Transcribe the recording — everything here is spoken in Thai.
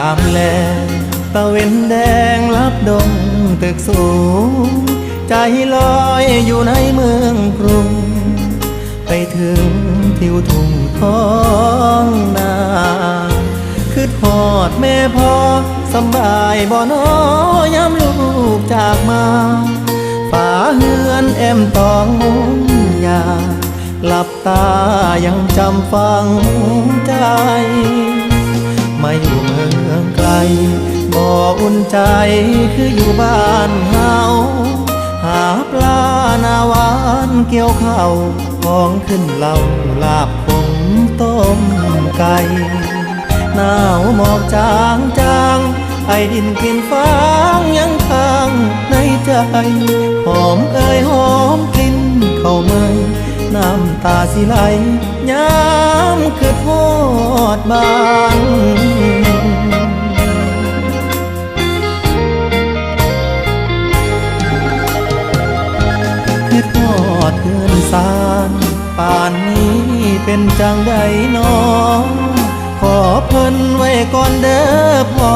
ามแลตะเวนแดงลับดงตึกสูงใจลอยอยู่ในเมืองกรุงไปถึงทิวทุ่งท้องนาคือทอดแม่พ่อสำบายบ่น้อยามลูกจากมาฝาเฮือนแอมตองมุงยาหลับตายังจำฝังใจมาอยู่เมืองไกลบ่อุ่นใจคืออยู่บ้านเฮาหาปลาหน้าหวานเกี่ยวข้าวของขึ้นเหล่าลาบผงต้มไก่หนาวหมอกจางจางไอดินกลิ่นฟางยังค้างในใจหอมเอ่ยหอมกลิ่นเข้าเมยน้ำตาสิไหลย้ำคือทอดบ้านคือทอดเพื่อนสารป่านนี้เป็นจังใดน้องขอเพิ่นไว้ก่อนเด้อพ่อ